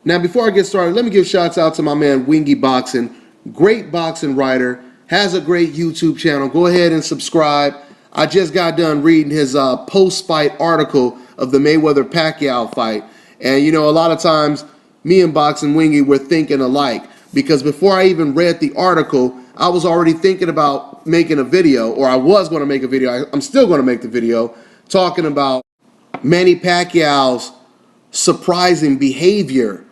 Now, before I get started, let me give shouts out to my man Wingy Boxing. Great boxing writer, has a great YouTube channel. Go ahead and subscribe. I just got done reading his post-fight article of the Mayweather-Pacquiao fight. And you know, a lot of times, me and Boxing Wingy were thinking alike. Because before I even read the article, I was already thinking about making a video, or I was going to make a video. I'm still going to make the video, talking about Manny Pacquiao's surprising behavior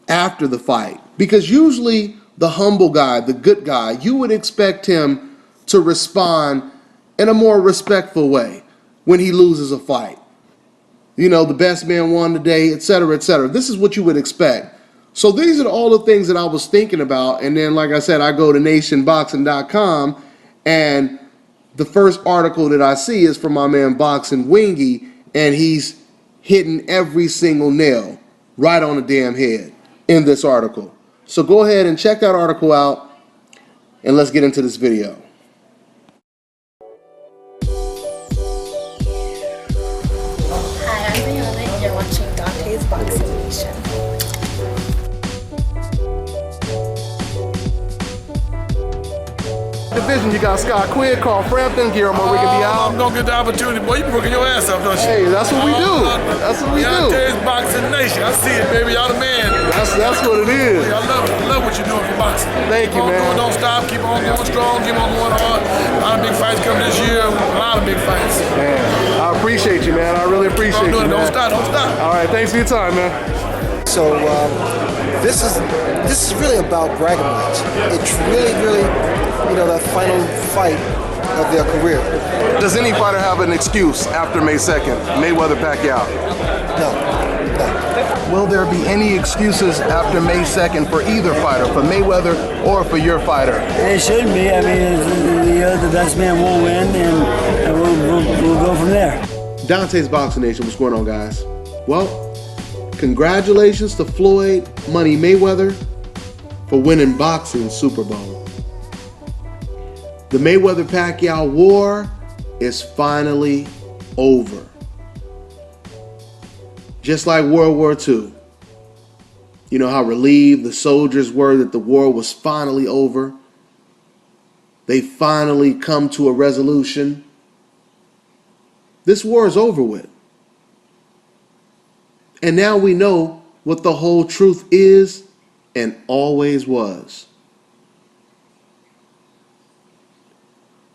after the fight. Because usually the humble guy, the good guy, you would expect him to respond in a more respectful way when he loses a fight. You know, the best man won today, etc., etc. This is what you would expect. So these are all the things that I was thinking about. And then, like I said, I go to nationboxing.com, and the first article that I see is from my man Boxing Wingy, and he's hitting every single nail right on the damn head in this article. So go ahead and check that article out, and let's get into this video. Hi, I'm Brianna, and you're watching Dante's Boxing Nation. Division, you got Scott Quinn, Carl Frampton, Guillermo Rigondeaux. I'm gonna get the opportunity, boy. You be working your ass off, don't you? Hey, that's what we do. That's what we do. Dante's Boxing Nation. I see it, baby. Y'all the man. That's what it is. I love it. I love what you're doing for boxing. Thank you, man. Don't stop. Keep on going strong. Keep on going hard. A lot of big fights coming this year. A lot of big fights. Man, I appreciate you, man. I really appreciate you, man. Don't stop. Don't stop. All right, thanks for your time, man. So this is really about bragging rights. It's really, you know, that final fight of their career. Does any fighter have an excuse after May 2nd, Mayweather-Pacquiao? No. Will there be any excuses after May 2nd for either fighter, for Mayweather or for your fighter? It shouldn't be. I mean, the best man will win, and we'll go from there. Dante's Boxing Nation, what's going on, guys? Well, congratulations to Floyd Money Mayweather for winning boxing's Super Bowl. The Mayweather-Pacquiao war is finally over. Just like World War II. You know how relieved the soldiers were that the war was finally over. They finally come to a resolution. This war is over with. And now we know what the whole truth is and always was.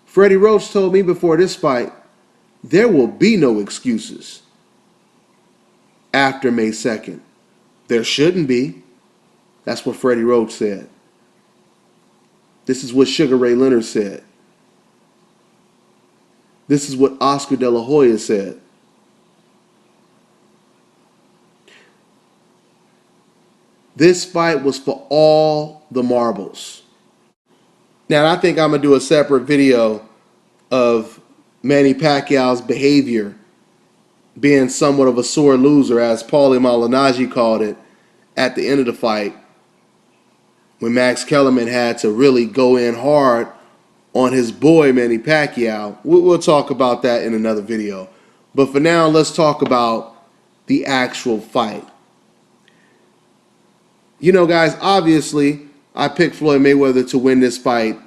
Freddie Roach told me before this fight, there will be no excuses after May 2nd. There shouldn't be. That's what Freddie Roach said. This is what Sugar Ray Leonard said. This is what Oscar De La Hoya said. This fight was for all the marbles. Now, I think I'm going to do a separate video of Manny Pacquiao's behavior being somewhat of a sore loser, as Paulie Malignaggi called it, at the end of the fight, when Max Kellerman had to really go in hard on his boy Manny Pacquiao. We'll talk about that in another video. But for now, let's talk about the actual fight. You know, guys, obviously, I picked Floyd Mayweather to win this fight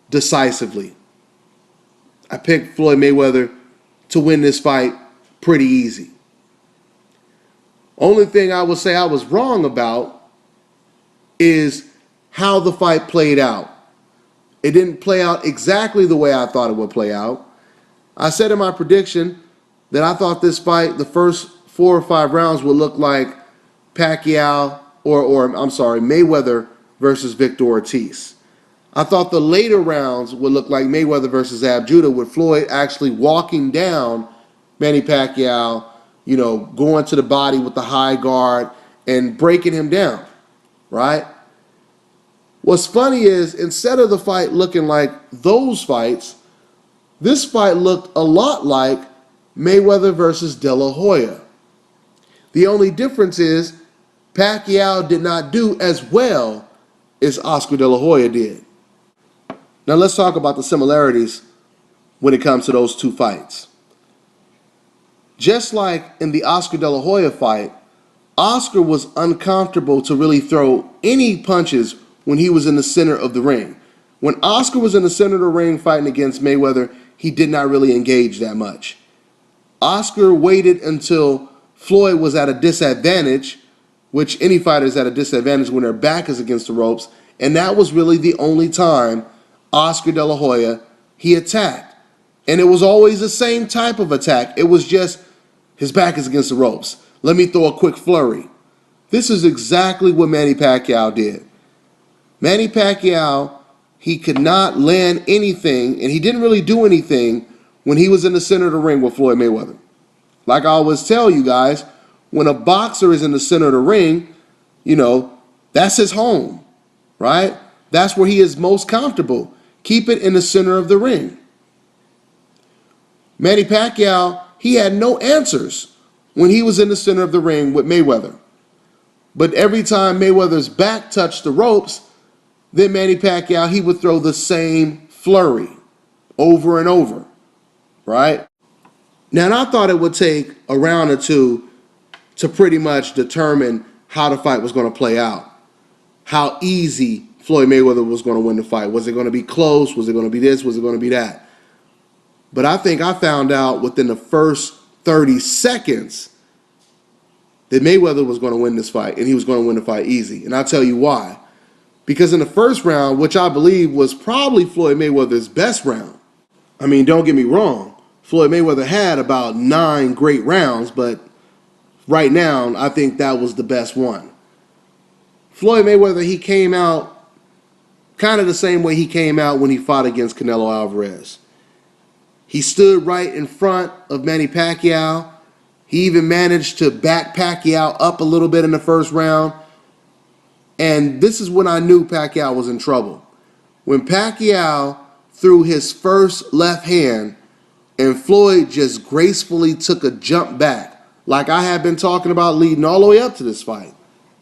decisively. I picked Floyd Mayweather to win this fight pretty easy. Only thing I would say I was wrong about is how the fight played out. It didn't play out exactly the way I thought it would play out. I said in my prediction that I thought this fight, the first 4 or 5 rounds, would look like Pacquiao Mayweather versus Victor Ortiz. I thought the later rounds would look like Mayweather versus Ab Judah, with Floyd actually walking down Manny Pacquiao, you know, going to the body with the high guard and breaking him down, right? What's funny is, instead of the fight looking like those fights, this fight looked a lot like Mayweather versus De La Hoya. The only difference is Pacquiao did not do as well as Oscar De La Hoya did. Now let's talk about the similarities when it comes to those two fights. Just like in the Oscar De La Hoya fight, Oscar was uncomfortable to really throw any punches when he was in the center of the ring. When Oscar was in the center of the ring fighting against Mayweather, he did not really engage that much. Oscar waited until Floyd was at a disadvantage, which any fighter is at a disadvantage when their back is against the ropes, and that was really the only time Oscar De La Hoya, he attacked. And it was always the same type of attack. It was just his back is against the ropes. Let me throw a quick flurry. This is exactly what Manny Pacquiao did. Manny Pacquiao, he could not land anything, and he didn't really do anything when he was in the center of the ring with Floyd Mayweather. Like I always tell you guys, when a boxer is in the center of the ring, that's his home, right? That's where he is most comfortable. Keep it in the center of the ring. Manny Pacquiao, he had no answers when he was in the center of the ring with Mayweather. But every time Mayweather's back touched the ropes, then Manny Pacquiao, he would throw the same flurry over and over, right? Now, and I thought it would take a round or two to pretty much determine how the fight was going to play out, how easy Floyd Mayweather was going to win the fight. Was it going to be close? Was it going to be this? Was it going to be that? But I think I found out within the first 30 seconds that Mayweather was going to win this fight, and he was going to win the fight easy. And I'll tell you why. Because in the first round, which I believe was probably Floyd Mayweather's best round, I mean, don't get me wrong, Floyd Mayweather had about 9 great rounds, but right now, I think that was the best one. Floyd Mayweather, he came out kind of the same way he came out when he fought against Canelo Alvarez. He stood right in front of Manny Pacquiao. He even managed to back Pacquiao up a little bit in the first round. And this is when I knew Pacquiao was in trouble. When Pacquiao threw his first left hand and Floyd just gracefully took a jump back, like I have been talking about leading all the way up to this fight.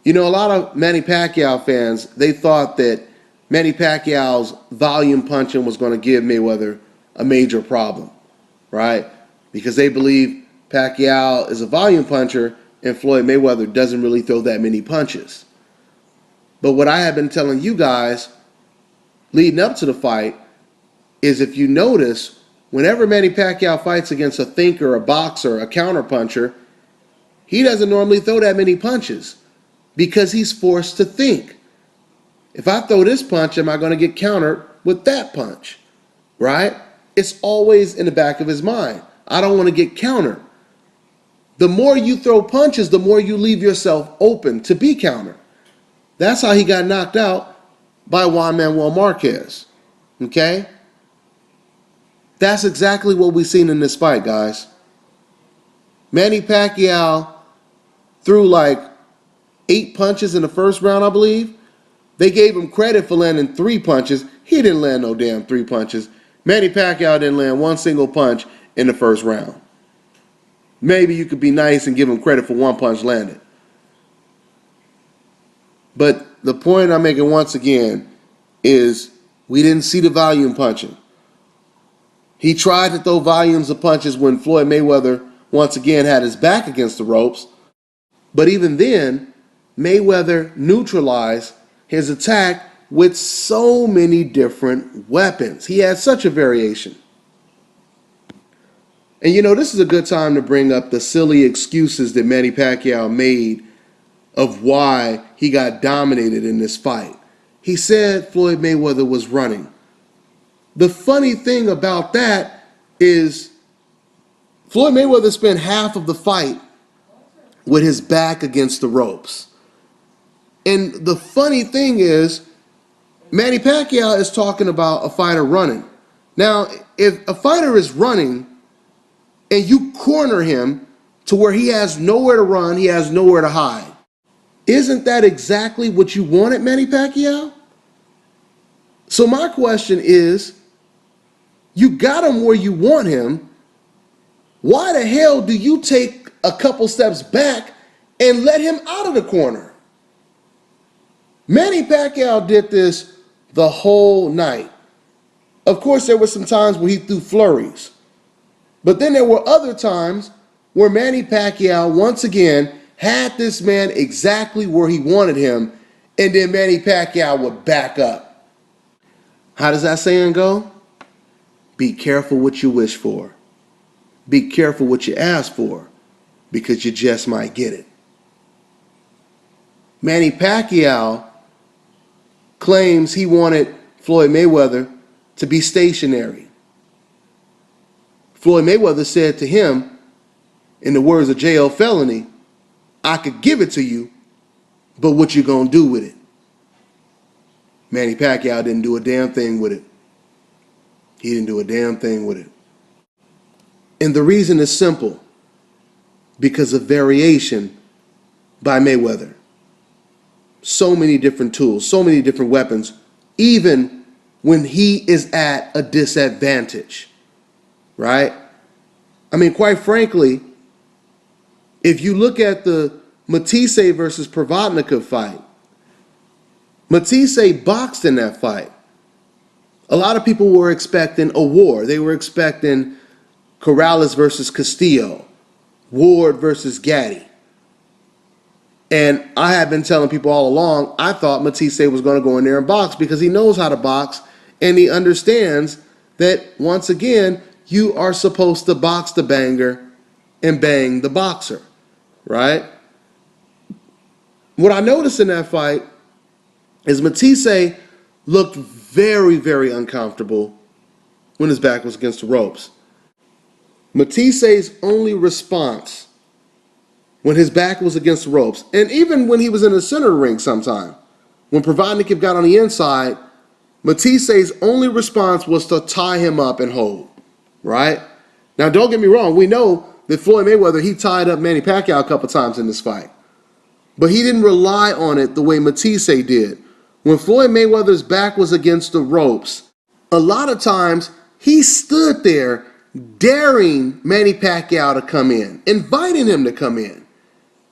A lot of Manny Pacquiao fans, they thought that Manny Pacquiao's volume punching was going to give Mayweather a major problem, right? Because they believe Pacquiao is a volume puncher and Floyd Mayweather doesn't really throw that many punches. But what I have been telling you guys leading up to the fight is, if you notice, whenever Manny Pacquiao fights against a thinker, a boxer, a counterpuncher, he doesn't normally throw that many punches because he's forced to think. If I throw this punch, am I going to get countered with that punch, right? It's always in the back of his mind. I don't want to get countered. The more you throw punches, the more you leave yourself open to be countered. That's how he got knocked out by Juan Manuel Marquez, okay? That's exactly what we've seen in this fight, guys. Manny Pacquiao threw like 8 punches in the first round, I believe. They gave him credit for landing 3 punches. He didn't land no damn 3 punches. Manny Pacquiao didn't land one single punch in the first round. Maybe you could be nice and give him credit for 1 punch landed. But the point I'm making once again is we didn't see the volume punching. He tried to throw volumes of punches when Floyd Mayweather once again had his back against the ropes. But even then, Mayweather neutralized his attack with so many different weapons. He had such a variation. And this is a good time to bring up the silly excuses that Manny Pacquiao made of why he got dominated in this fight. He said Floyd Mayweather was running. The funny thing about that is Floyd Mayweather spent half of the fight with his back against the ropes. And the funny thing is, Manny Pacquiao is talking about a fighter running. Now, if a fighter is running and you corner him to where he has nowhere to run, he has nowhere to hide, isn't that exactly what you wanted, Manny Pacquiao? So my question is, you got him where you want him. Why the hell do you take a couple steps back and let him out of the corner? Manny Pacquiao did this the whole night. Of course, there were some times where he threw flurries. But then there were other times where Manny Pacquiao, once again, had this man exactly where he wanted him, and then Manny Pacquiao would back up. How does that saying go? Be careful what you wish for. Be careful what you ask for, because you just might get it. Manny Pacquiao claims he wanted Floyd Mayweather to be stationary. Floyd Mayweather said to him, in the words of J.L. Felony, I could give it to you, but what you gonna do with it? Manny Pacquiao didn't do a damn thing with it. He didn't do a damn thing with it. And the reason is simple. Because of variation by Mayweather. So many different tools, so many different weapons, even when he is at a disadvantage. Right? I mean, quite frankly, if you look at the Matisse versus Provodnikov fight, Matisse boxed in that fight. A lot of people were expecting a war. They were expecting Corrales versus Castillo, Ward versus Gaddy. And I had been telling people all along, I thought Matisse was going to go in there and box because he knows how to box and he understands that, once again, you are supposed to box the banger and bang the boxer, right? What I noticed in that fight is Matisse looked very, very uncomfortable when his back was against the ropes. Matisse's only response when his back was against the ropes, and even when he was in the center of the ring sometime, when Provodnikov got on the inside, Matisse's only response was to tie him up and hold, right? Now, don't get me wrong. We know that Floyd Mayweather, he tied up Manny Pacquiao a couple times in this fight. But he didn't rely on it the way Matisse did. When Floyd Mayweather's back was against the ropes, a lot of times he stood there daring Manny Pacquiao to come in, inviting him to come in.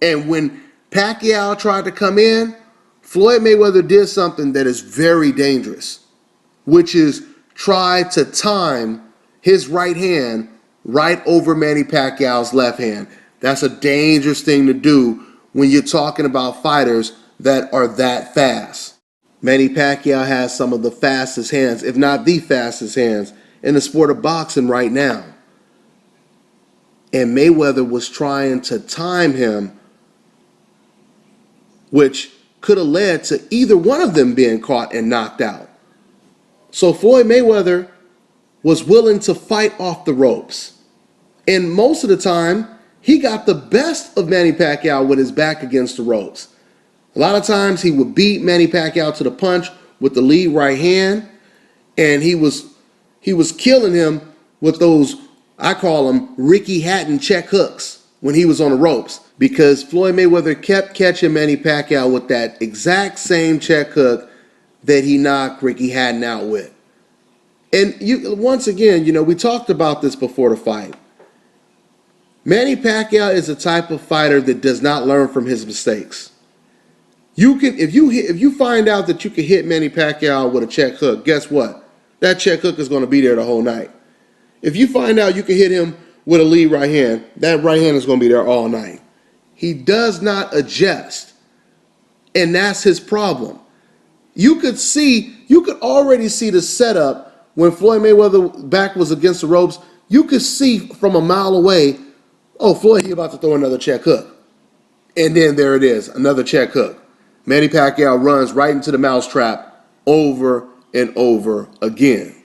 And when Pacquiao tried to come in, Floyd Mayweather did something that is very dangerous, which is try to time his right hand right over Manny Pacquiao's left hand. That's a dangerous thing to do when you're talking about fighters that are that fast. Manny Pacquiao has some of the fastest hands, if not the fastest hands, in the sport of boxing right now. And Mayweather was trying to time him, which could have led to either one of them being caught and knocked out. So Floyd Mayweather was willing to fight off the ropes. And most of the time, he got the best of Manny Pacquiao with his back against the ropes. A lot of times he would beat Manny Pacquiao to the punch with the lead right hand, and he was killing him with those, I call them Ricky Hatton check hooks when he was on the ropes, because Floyd Mayweather kept catching Manny Pacquiao with that exact same check hook that he knocked Ricky Hatton out with. And once again, we talked about this before the fight. Manny Pacquiao is a type of fighter that does not learn from his mistakes. If you find out that you can hit Manny Pacquiao with a check hook, guess what? That check hook is going to be there the whole night. If you find out you can hit him with a lead right hand, that right hand is going to be there all night. He does not adjust, and that's his problem. You could already see the setup when Floyd Mayweather's back was against the ropes. You could see from a mile away, oh, Floyd, he's about to throw another check hook. And then there it is, another check hook. Manny Pacquiao runs right into the mousetrap over and over again.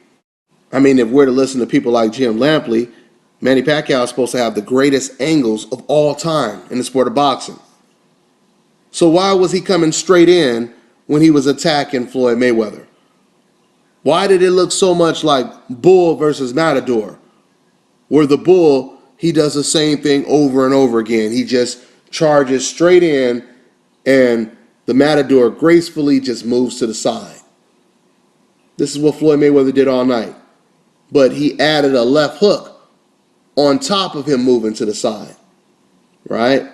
I mean, if we're to listen to people like Jim Lampley, Manny Pacquiao is supposed to have the greatest angles of all time in the sport of boxing. So why was he coming straight in when he was attacking Floyd Mayweather? Why did it look so much like Bull versus Matador, where the Bull, he does the same thing over and over again? He just charges straight in, and the Matador gracefully just moves to the side. This is what Floyd Mayweather did all night. But he added a left hook on top of him moving to the side, right?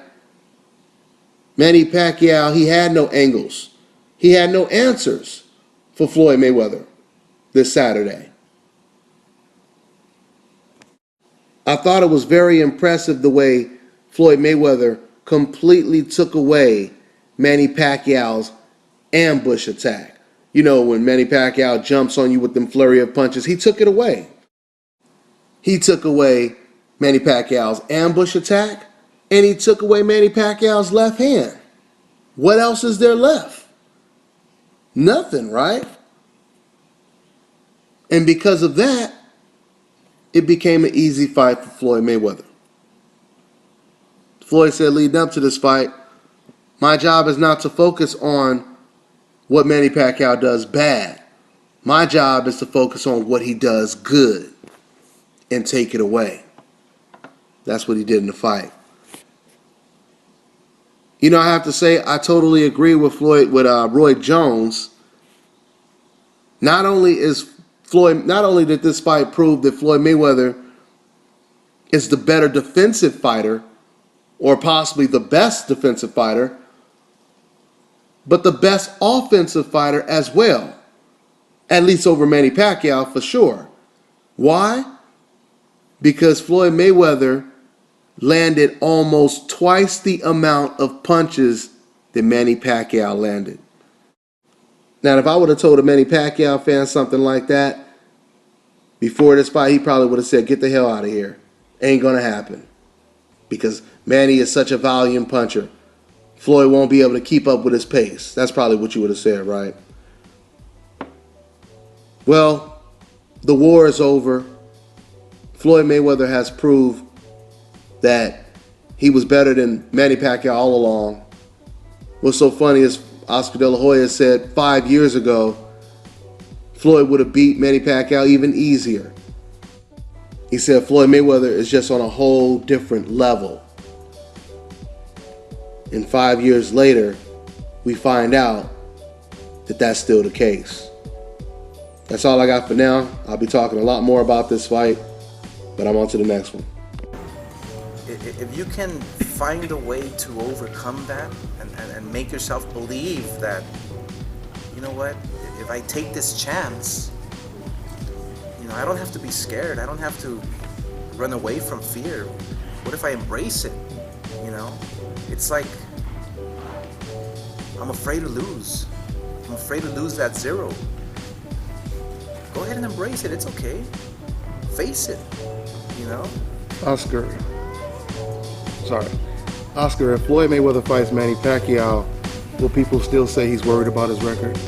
Manny Pacquiao, he had no angles. He had no answers for Floyd Mayweather this Saturday. I thought it was very impressive the way Floyd Mayweather completely took away Manny Pacquiao's ambush attack. You know, when Manny Pacquiao jumps on you with them flurry of punches, he took it away. He took away Manny Pacquiao's ambush attack, and he took away Manny Pacquiao's left hand. What else is there left? Nothing, right? And because of that, it became an easy fight for Floyd Mayweather. Floyd said leading up to this fight, my job is not to focus on what Manny Pacquiao does bad. My job is to focus on what he does good and take it away. That's what he did in the fight. You know, I have to say, I totally agree with Roy Jones. Not only did this fight prove that Floyd Mayweather is the better defensive fighter, or possibly the best defensive fighter, but the best offensive fighter as well. At least over Manny Pacquiao for sure. Why? Because Floyd Mayweather landed almost twice the amount of punches that Manny Pacquiao landed. Now, if I would have told a Manny Pacquiao fan something like that before this fight, he probably would have said, get the hell out of here. Ain't gonna happen. Because Manny is such a volume puncher. Floyd won't be able to keep up with his pace. That's probably what you would have said, right? Well, the war is over. Floyd Mayweather has proved that he was better than Manny Pacquiao all along. What's so funny is Oscar De La Hoya said 5 years ago, Floyd would have beat Manny Pacquiao even easier. He said Floyd Mayweather is just on a whole different level. And 5 years later, we find out that that's still the case. That's all I got for now. I'll be talking a lot more about this fight, but I'm on to the next one. If you can find a way to overcome that and make yourself believe that, you know what, if I take this chance, you know, I don't have to be scared. I don't have to run away from fear. What if I embrace it? You know, it's like I'm afraid to lose. I'm afraid to lose that zero. Go ahead and embrace it. It's okay. Face it, you know? Oscar, if Floyd Mayweather fights Manny Pacquiao, will people still say he's worried about his record?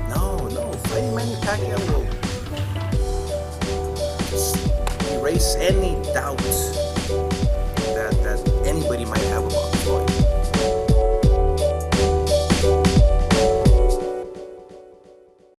No. Fighting Manny Pacquiao will just erase any doubt